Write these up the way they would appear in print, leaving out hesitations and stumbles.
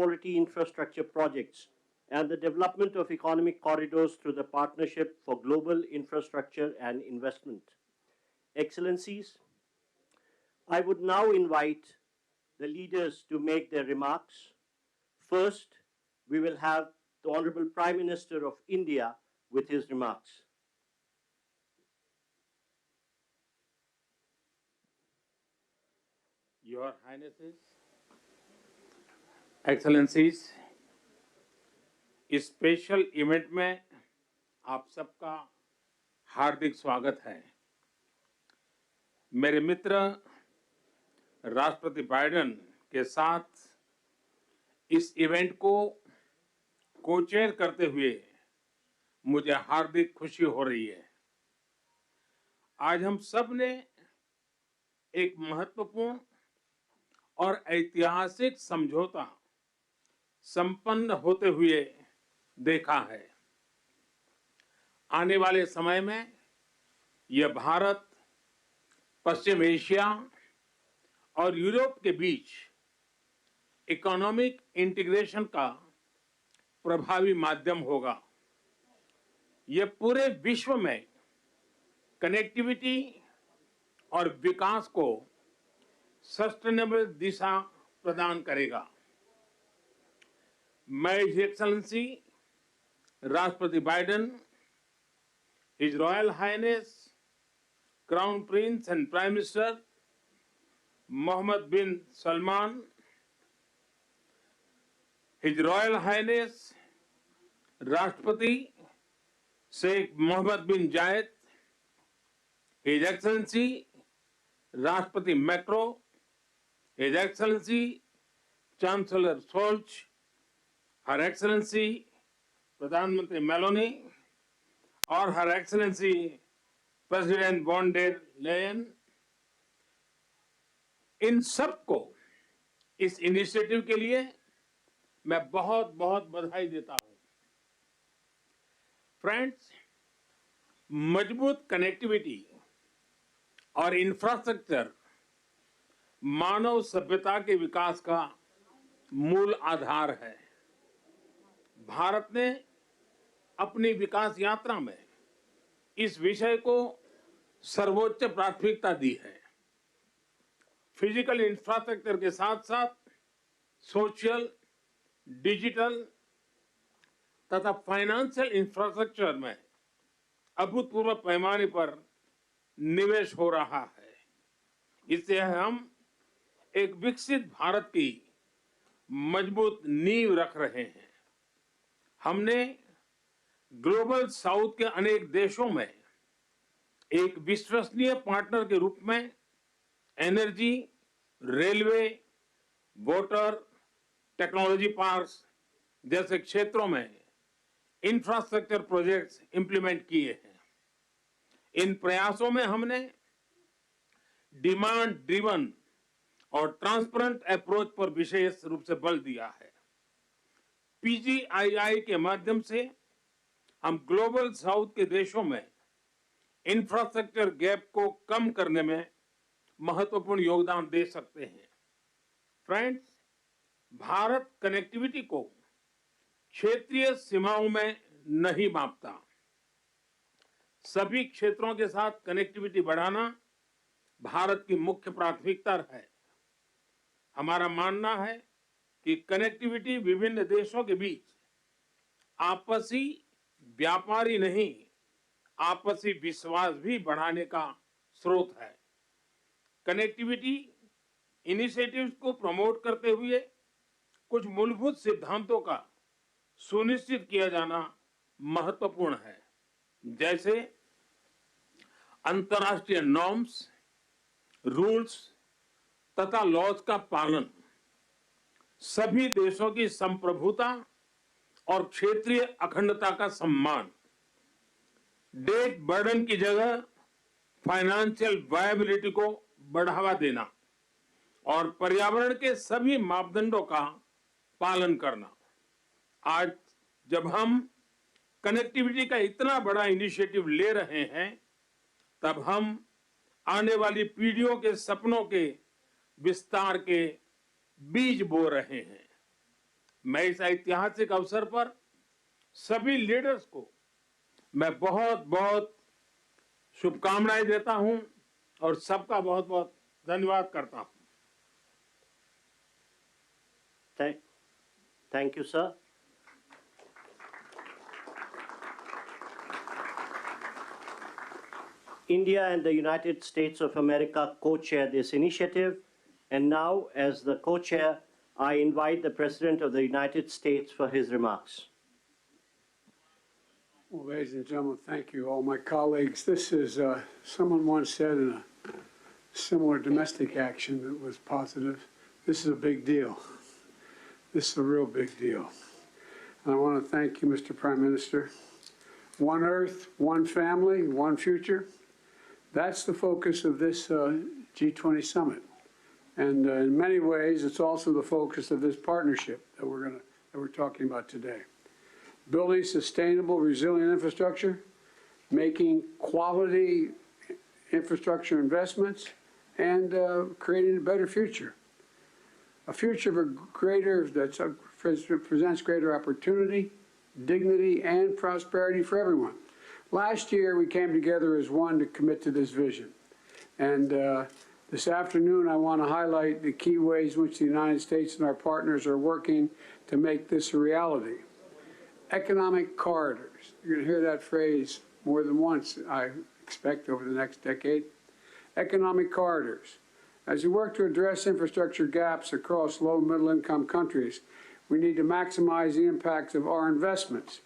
quality infrastructure projects and the development of economic corridors through the Partnership for Global Infrastructure and Investment. Excellencies, I would now invite the leaders to make their remarks. First, we will have the Honorable Prime Minister of India with his remarks. Your Highnesses, Excellencies, इस special event में आप सबका हार्दिक स्वागत है। मेरे मित्र राष्ट्रपति Biden के साथ इस इवेंट को को-चेयर करते हुए मुझे हार्दिक खुशी हो रही है। आज हम सब ने एक महत्वपूर्ण और ऐतिहासिक समझौता संपन्न होते हुए देखा है। आने वाले समय में यह भारत, पश्चिम एशिया और यूरोप के बीच इकोनॉमिक इंटीग्रेशन का प्रभावी माध्यम होगा। यह पूरे विश्व में कनेक्टिविटी और विकास को सस्टेनेबल दिशा प्रदान करेगा। मैं हिज एक्सेलेंसी राष्ट्रपति Biden, his royal highness crown prince and prime minister Mohammed bin Salman, his royal highness राष्ट्रपति Sheikh Mohammed bin Zayed, his excellency राष्ट्रपति Macron, his excellency chancellor Scholz, her excellency प्रधानमंत्री Meloni और her excellency president von der Leyen, इन सबको इस initiative के लिए मैं बहुत बहुत बधाई देता हूं। फ्रेंड्स, मजबूत कनेक्टिविटी और इंफ्रास्ट्रक्चर मानव सभ्यता के विकास का मूल आधार है। भारत ने अपनी विकास यात्रा में इस विषय को सर्वोच्च प्राथमिकता दी है। फिजिकल इंफ्रास्ट्रक्चर के साथ साथ सोशल, डिजिटल तथा फाइनेंशियल इंफ्रास्ट्रक्चर में अभूतपूर्व पैमाने पर निवेश हो रहा है। इससे हम एक विकसित भारत की मजबूत नींव रख रहे हैं। हमने ग्लोबल साउथ के अनेक देशों में एक विश्वसनीय पार्टनर के रूप में energy, railway, water, technology parks जैसे क्षेत्रों में इंफ्रास्ट्रक्चर प्रोजेक्ट्स इंप्लीमेंट किए हैं। इन प्रयासों में हमने डिमांड ड्रिवन और ट्रांसपेरेंट अप्रोच पर विशेष रूप से बल दिया है। PGII के माध्यम से हम ग्लोबल साउथ के देशों में इंफ्रास्ट्रक्चर गैप को कम करने में महत्वपूर्ण योगदान दे सकते हैं। फ्रेंड्स, भारत कनेक्टिविटी को क्षेत्रीय सीमाओं में नहीं मापता। सभी क्षेत्रों के साथ कनेक्टिविटी बढ़ाना भारत की मुख्य प्राथमिकता है। हमारा मानना है कि कनेक्टिविटी विभिन्न देशों के बीच आपसी व्यापार ही नहीं, आपसी विश्वास भी बढ़ाने का स्रोत है। कनेक्टिविटी इनिशिएटिव्स को प्रमोट करते हुए कुछ मूलभूत सिद्धांतों का सुनिश्चित किया जाना महत्वपूर्ण है, जैसे अंतर्राष्ट्रीय नॉर्म्स, रूल्स तथा लॉज का पालन, सभी देशों की संप्रभुता और क्षेत्रीय अखंडता का सम्मान, डेट बर्डन की जगह फाइनेंशियल वायबिलिटी को बढ़ावा देना और पर्यावरण के सभी मापदंडों का पालन करना। आज जब हम कनेक्टिविटी का इतना बड़ा इनिशिएटिव ले रहे हैं, तब हम आने वाली पीढ़ियों के सपनों के विस्तार के बीज बो रहे हैं। मैं इस ऐतिहासिक अवसर पर सभी लीडर्स को मैं बहुत बहुत शुभकामनाएं देता हूं और सबका बहुत बहुत धन्यवाद करता हूं। Thank you, sir. India and the United States of America co-chair this initiative, and now, as the co-chair, I invite the President of the United States for his remarks. Well, ladies and gentlemen, thank you, all my colleagues. This is, someone once said in a similar domestic action that was positive, this is a big deal. This is a real big deal. And I want to thank you, Mr. Prime Minister. One Earth, one family, one future. That's the focus of this G20 Summit. And in many ways, it's also the focus of this partnership that we're talking about today. Building sustainable, resilient infrastructure, making quality infrastructure investments, and creating a better future. A future that presents greater opportunity, dignity, and prosperity for everyone. Last year, we came together as one to commit to this vision. And this afternoon, I want to highlight the key ways in which the United States and our partners are working to make this a reality. Economic corridors. You're going to hear that phrase more than once, I expect, over the next decade. Economic corridors. As we work to address infrastructure gaps across low and middle-income countries, we need to maximize the impacts of our investments.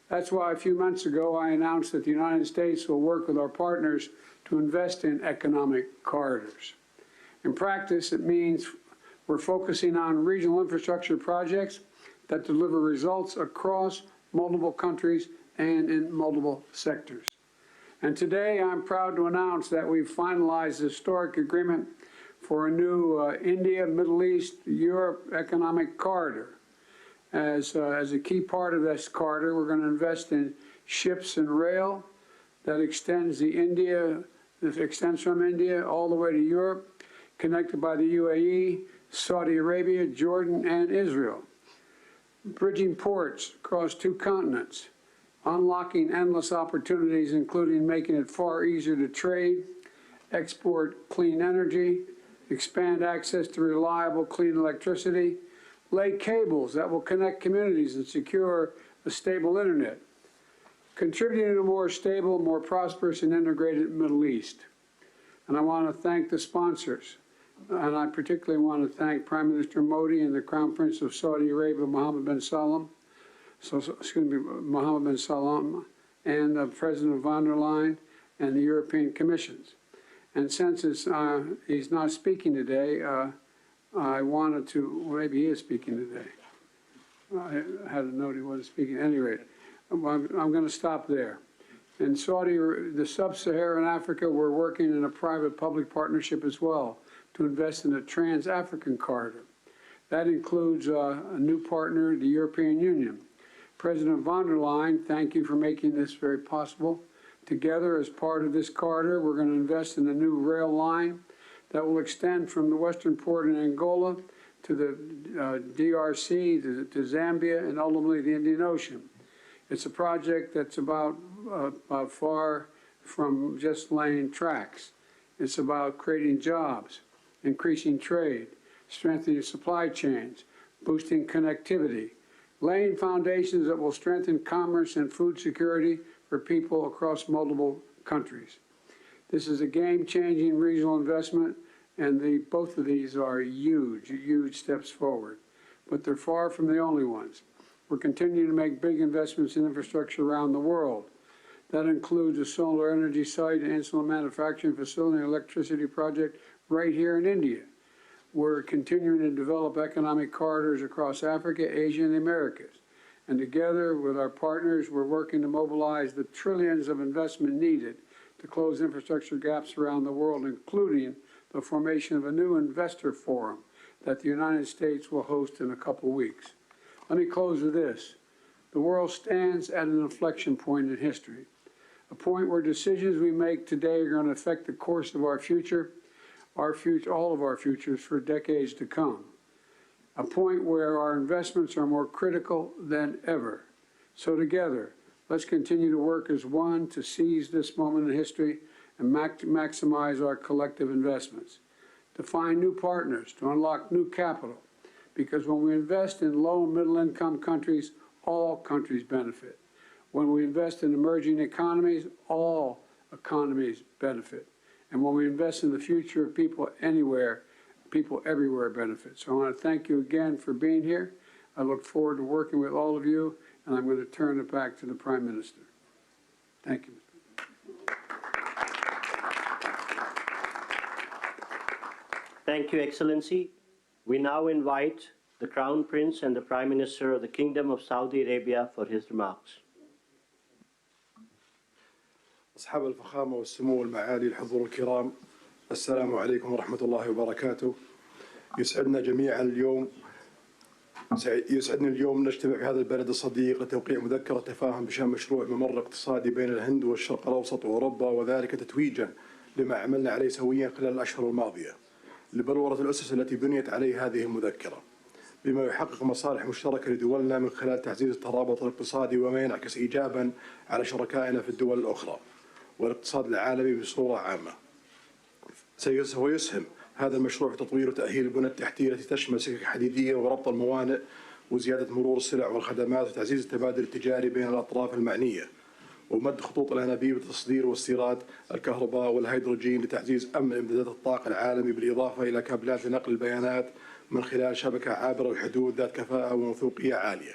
That's why a few months ago I announced that the United States will work with our partners to invest in economic corridors. In practice, it means we're focusing on regional infrastructure projects that deliver results across multiple countries and in multiple sectors. And today I'm proud to announce that we've finalized a historic agreement for a new India, Middle East, Europe economic corridor. As a key part of this corridor, we're going to invest in ships and rail that extends from India all the way to Europe, connected by the UAE, Saudi Arabia, Jordan, and Israel. Bridging ports across 2 continents, unlocking endless opportunities, including making it far easier to trade, export clean energy, expand access to reliable, clean electricity, lay cables that will connect communities and secure a stable internet, contributing to a more stable, more prosperous, and integrated Middle East. And I want to thank the sponsors. And I particularly want to thank Prime Minister Modi and the Crown Prince of Saudi Arabia, Mohammed bin Salman, and President von der Leyen and the European Commission. And since he's not speaking today, I wanted to, well, maybe he is speaking today. I had a note he wasn't speaking. At any rate, I'm going to stop there. In the sub-Saharan Africa, we're working in a private-public partnership as well to invest in a trans-African corridor. That includes a new partner, the European Union. President von der Leyen, thank you for making this very possible. Together, as part of this corridor, we're going to invest in a new rail line that will extend from the western port in Angola to the DRC, to Zambia, and ultimately the Indian Ocean. It's a project that's about far from just laying tracks. It's about creating jobs, increasing trade, strengthening supply chains, boosting connectivity, laying foundations that will strengthen commerce and food security for people across multiple countries. This is a game-changing regional investment, and both of these are huge, huge steps forward. But they're far from the only ones. We're continuing to make big investments in infrastructure around the world. That includes a solar energy site, an insulin manufacturing facility, and electricity project right here in India. We're continuing to develop economic corridors across Africa, Asia, and the Americas. And together with our partners, we're working to mobilize the trillions of investment needed to close infrastructure gaps around the world, including the formation of a new investor forum that the United States will host in a couple weeks. Let me close with this. The world stands at an inflection point in history, a point where decisions we make today are going to affect the course of our future, all of our futures for decades to come. a point where our investments are more critical than ever. So together, let's continue to work as one to seize this moment in history and maximize our collective investments, to find new partners, to unlock new capital, because when we invest in low and middle income countries, all countries benefit. When we invest in emerging economies, all economies benefit. And when we invest in the future of people anywhere, people everywhere benefit. So I want to thank you again for being here. I look forward to working with all of you, and I'm going to turn it back to the Prime Minister. Thank you. Thank you, Excellency. We now invite the Crown Prince and the Prime Minister of the Kingdom of Saudi Arabia for his remarks. أصحاب الفخامة والسمو والمعالي الحضور الكرام، السلام عليكم ورحمة الله وبركاته. يسعدني اليوم نجتمع في هذا البلد الصديق لتوقيع مذكرة تفاهم بشأن مشروع ممر اقتصادي بين الهند والشرق الأوسط وأوروبا، وذلك تتويجا لما عملنا عليه سويا خلال الأشهر الماضية لبلورة الأسس التي بنيت عليه هذه المذكرة، بما يحقق مصالح مشتركة لدولنا من خلال تعزيز الترابط الاقتصادي وما ينعكس إيجابا على شركائنا في الدول الأخرى والاقتصاد العالمي بصورة عامة. سيسهم هذا المشروع في تطوير وتأهيل البنى التحتية التي تشمل سكك حديدية وربط الموانئ وزيادة مرور السلع والخدمات وتعزيز التبادل التجاري بين الأطراف المعنية ومد خطوط الأنابيب لتصدير واستيراد الكهرباء والهيدروجين لتعزيز أمن إمدادات الطاقة العالمي، بالإضافة إلى كابلات لنقل البيانات من خلال شبكة عابرة الحدود ذات كفاءة وموثوقية عالية.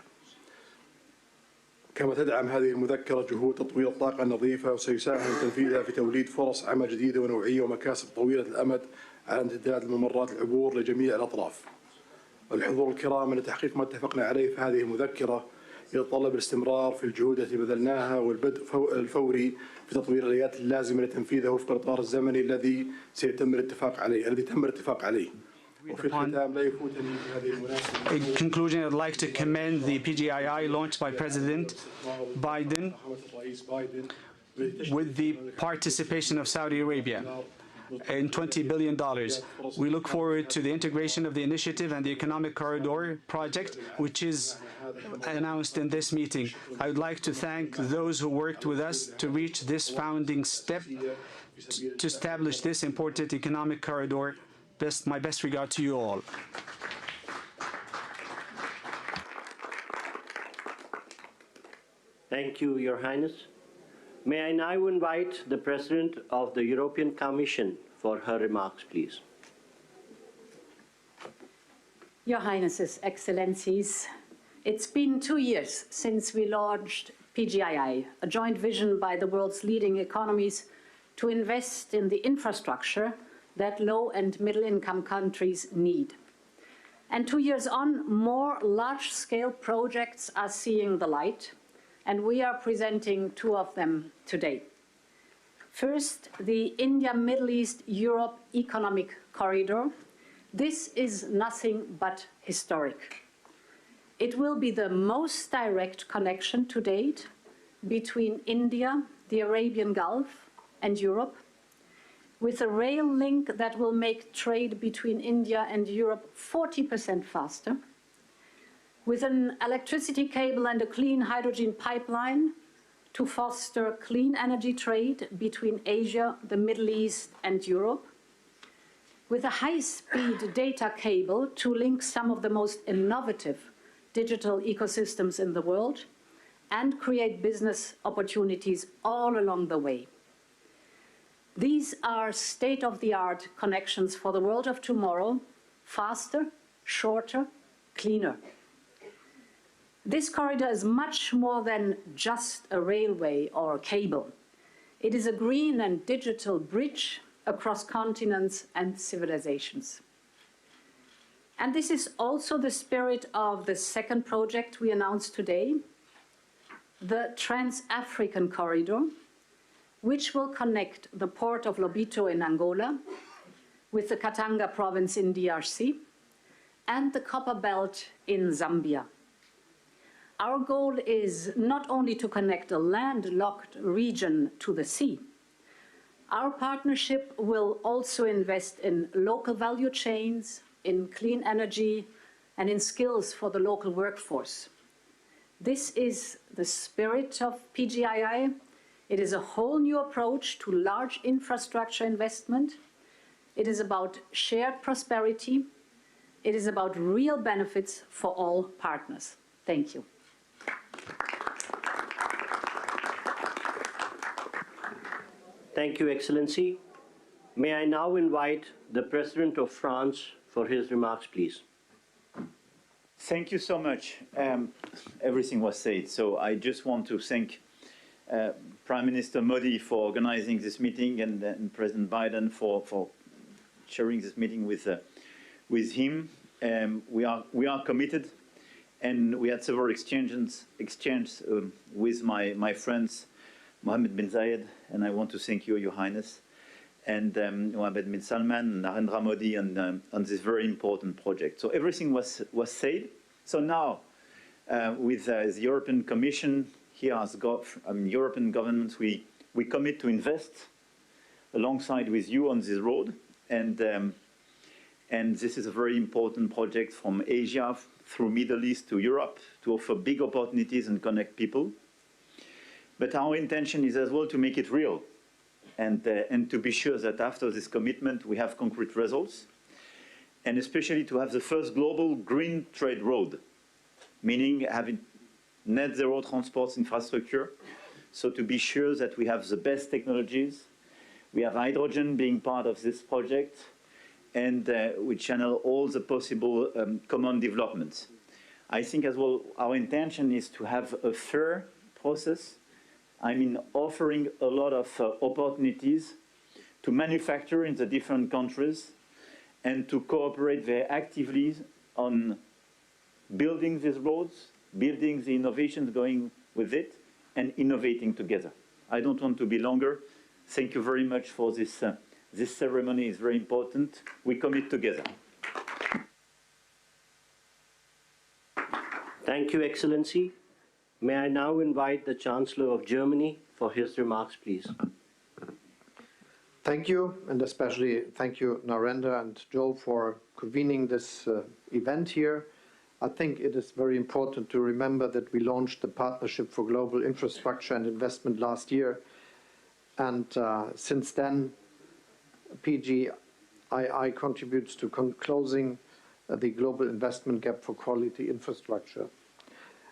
كما تدعم هذه المذكرة جهود تطوير الطاقة النظيفة، وسيساهم تنفيذها في توليد فرص عمل جديدة ونوعية ومكاسب طويلة الأمد على امتداد الممرات العبور لجميع الأطراف. الحضور الكرام، أن تحقيق ما اتفقنا عليه في هذه المذكرة يتطلب الاستمرار في الجهود التي بذلناها والبدء الفوري في تطوير الآليات اللازمة لتنفيذه وفق الإطار الزمني الذي تم الاتفاق عليه. In conclusion, I'd like to commend the PGII launched by President Biden with the participation of Saudi Arabia in $20 billion. We look forward to the integration of the initiative and the Economic Corridor project, which is announced in this meeting. I would like to thank those who worked with us to reach this founding step to establish this important economic corridor. My best regard to you all. Thank you, Your Highness. May I now invite the President of the European Commission for her remarks, please. Your Highnesses, Excellencies, it's been 2 years since we launched PGII, a joint vision by the world's leading economies to invest in the infrastructure that low and middle-income countries need. And 2 years on, more large-scale projects are seeing the light, and we are presenting two of them today. First, the India-Middle East-Europe Economic Corridor. This is nothing but historic. It will be the most direct connection to date between India, the Arabian Gulf, and Europe, with a rail link that will make trade between India and Europe 40% faster, with an electricity cable and a clean hydrogen pipeline to foster clean energy trade between Asia, the Middle East, and Europe, with a high-speed data cable to link some of the most innovative digital ecosystems in the world and create business opportunities all along the way. These are state-of-the-art connections for the world of tomorrow, faster, shorter, cleaner. This corridor is much more than just a railway or a cable. It is a green and digital bridge across continents and civilizations. And this is also the spirit of the second project we announced today, the Trans-African Corridor, which will connect the port of Lobito in Angola with the Katanga province in DRC and the Copper Belt in Zambia. Our goal is not only to connect a landlocked region to the sea. Our partnership will also invest in local value chains, in clean energy, and in skills for the local workforce. This is the spirit of PGII. It is a whole new approach to large infrastructure investment. It is about shared prosperity. It is about real benefits for all partners. Thank you. Thank you, Excellency. May I now invite the President of France for his remarks, please. Thank you so much. Everything was said, so I just want to thank Prime Minister Modi for organizing this meeting and President Biden for sharing this meeting with him. We are committed, and we had several exchanges with my friends Mohammed bin Zayed, and I want to thank you, Your Highness, and Mohammed bin Salman, Narendra Modi, on this very important project. So everything was said. So now, with the European Commission here as European governments, we commit to invest alongside with you on this road, and this is a very important project from Asia through Middle East to Europe to offer big opportunities and connect people. But our intention is as well to make it real, and to be sure that after this commitment we have concrete results, and especially to have the first global green trade road, meaning having net zero transport infrastructure, so to be sure that we have the best technologies. We have hydrogen being part of this project, and we channel all the possible common developments. I think as well our intention is to have a fair process. I mean, offering a lot of opportunities to manufacture in the different countries and to cooperate very actively on building these roads, building the innovations going with it, and innovating together. I don't want to be longer. Thank you very much for this. This ceremony is very important. We commit together. Thank you, Excellency. May I now invite the Chancellor of Germany for his remarks, please. Thank you, and especially thank you, Narendra and Joe, for convening this event here. I think it is very important to remember that we launched the Partnership for Global Infrastructure and Investment last year, and since then, PGII contributes to closing the global investment gap for quality infrastructure.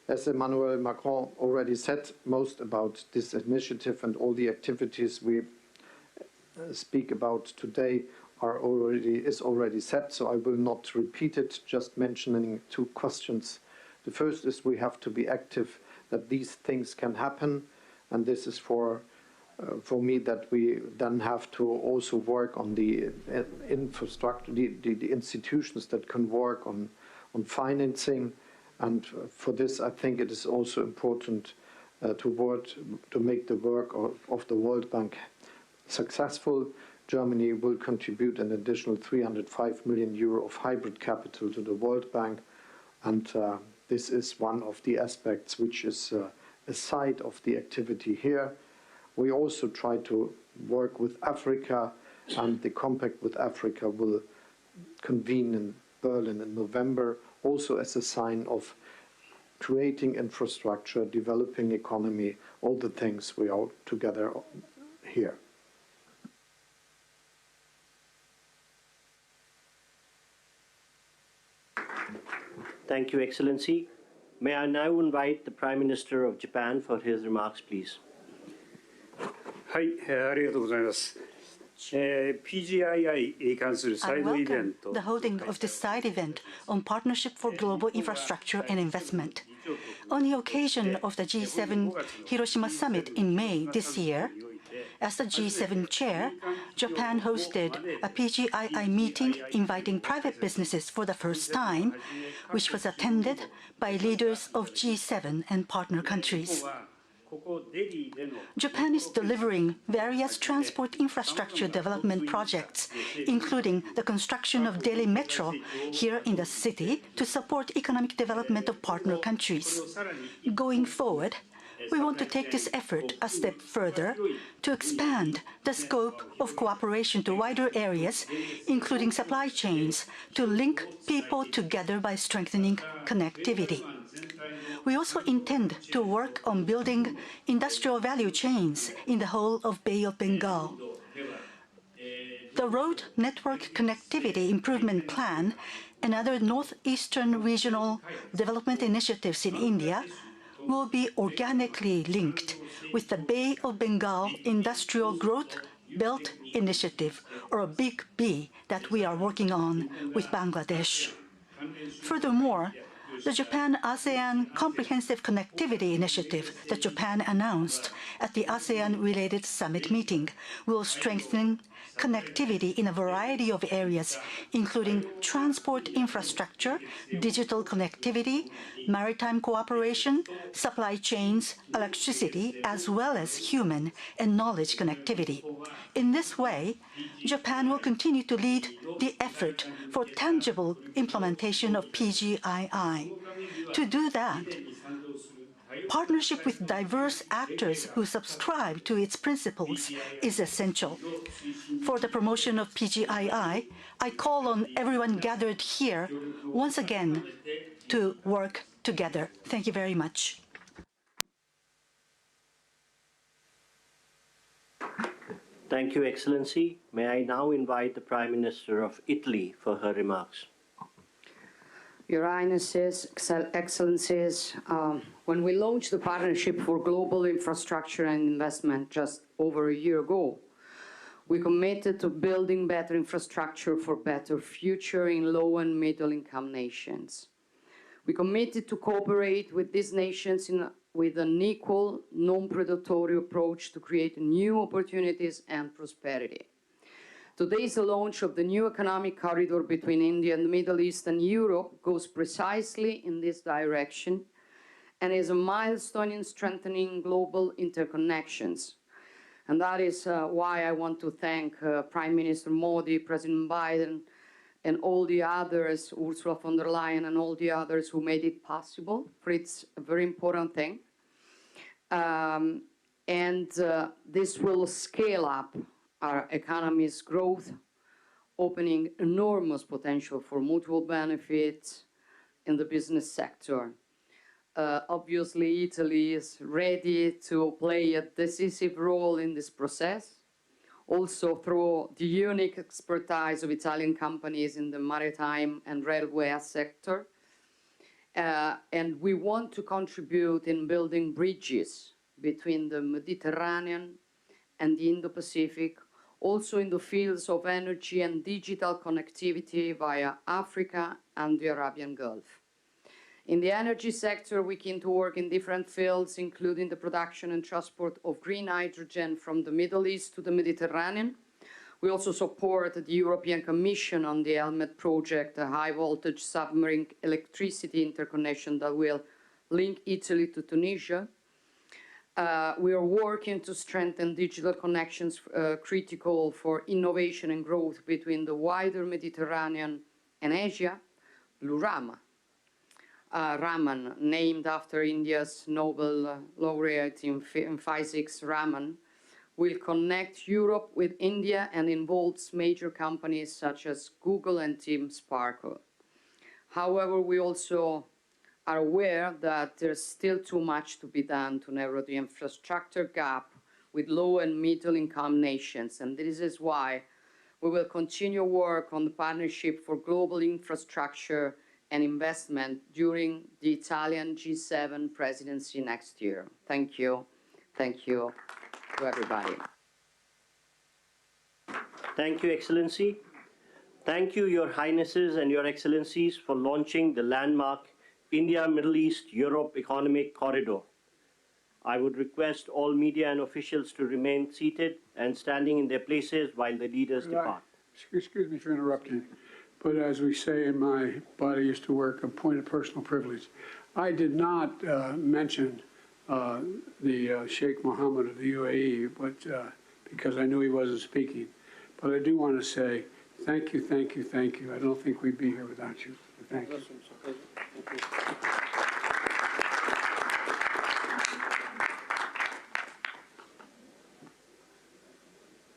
As Emmanuel Macron already said, most about this initiative and all the activities we speak about today is already set, so I will not repeat it, just mentioning two questions. The first is we have to be active that these things can happen, and this is for me that we then have to also work on the infrastructure, the institutions that can work on financing. And for this, I think it is also important to make the work of the World Bank successful. Germany will contribute an additional 305 million euro of hybrid capital to the World Bank, and this is one of the aspects which is a side of the activity here. We also try to work with Africa, and the Compact with Africa will convene in Berlin in November, also as a sign of creating infrastructure, developing economy, all the things we are together here. Thank you, Excellency. May I now invite the Prime Minister of Japan for his remarks, please. はい、ありがとうございます。PGII に関するサ I イドイベ welcome ント the holding of this side event on Partnership for Global Infrastructure and Investment. On the occasion of the G7 Hiroshima Summit in May this year, as the G7 chair, Japan hosted a PGII meeting inviting private businesses for the first time, which was attended by leaders of G7 and partner countries. Japan is delivering various transport infrastructure development projects, including the construction of Delhi Metro here in the city to support economic development of partner countries. Going forward, we want to take this effort a step further to expand the scope of cooperation to wider areas, including supply chains, to link people together by strengthening connectivity. We also intend to work on building industrial value chains in the whole of Bay of Bengal. The Road Network Connectivity Improvement Plan and other northeastern regional development initiatives in India will be organically linked with the Bay of Bengal Industrial Growth Belt Initiative, or a Big B, that we are working on with Bangladesh. Furthermore, the Japan-ASEAN Comprehensive Connectivity Initiative that Japan announced at the ASEAN-related summit meeting will strengthen connectivity in a variety of areas, including transport infrastructure, digital connectivity, maritime cooperation, supply chains, electricity, as well as human and knowledge connectivity. In this way, Japan will continue to lead the effort for tangible implementation of PGII. To do that, partnership with diverse actors who subscribe to its principles is essential. For the promotion of PGII, I call on everyone gathered here once again to work together. Thank you very much. Thank you, Excellency. May I now invite the Prime Minister of Italy for her remarks. Your Highnesses, Excellencies, when we launched the Partnership for Global Infrastructure and Investment just over a year ago, we committed to building better infrastructure for better future in low and middle-income nations. We committed to cooperate with these nations with an equal, non-predatory approach to create new opportunities and prosperity. Today's launch of the new economic corridor between India and the Middle East and Europe goes precisely in this direction and is a milestone in strengthening global interconnections. And that is why I want to thank Prime Minister Modi, President Biden, and all the others, Ursula von der Leyen and all the others who made it possible, for it's a very important thing. This will scale up our economy's growth, opening enormous potential for mutual benefits in the business sector. Obviously, Italy is ready to play a decisive role in this process, also through the unique expertise of Italian companies in the maritime and railway sector. And we want to contribute in building bridges between the Mediterranean and the Indo-Pacific, also in the fields of energy and digital connectivity via Africa and the Arabian Gulf. In the energy sector, we can to work in different fields, including the production and transport of green hydrogen from the Middle East to the Mediterranean. We also support the European Commission on the Helmet project, a high-voltage submarine electricity interconnection that will link Italy to Tunisia. We are working to strengthen digital connections critical for innovation and growth between the wider Mediterranean and Asia. Lurama, Raman, named after India's Nobel laureate in physics, Raman, will connect Europe with India and involves major companies such as Google and Team Sparkle. However, we also are aware that there's still too much to be done to narrow the infrastructure gap with low and middle income nations, and this is why we will continue work on the Partnership for Global Infrastructure and Investment during the Italian G7 presidency next year. Thank you. Thank you to everybody. Thank you, Excellency. Thank you, Your Highnesses and Your Excellencies, for launching the landmark India, Middle East, Europe Economic Corridor. I would request all media and officials to remain seated and standing in their places while the leaders depart. Excuse me for interrupting, but as we say in my body used to work, a point of personal privilege. I did not mention the Sheikh Mohammed of the UAE, but because I knew he wasn't speaking. But I do want to say thank you, thank you, thank you. I don't think we'd be here without you. Thank you.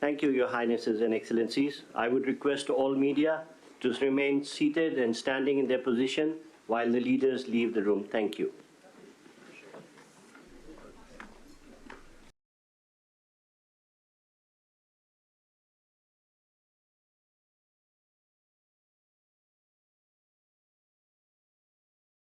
Thank you, Your Highnesses and Excellencies. I would request all media to remain seated and standing in their position while the leaders leave the room. Thank you.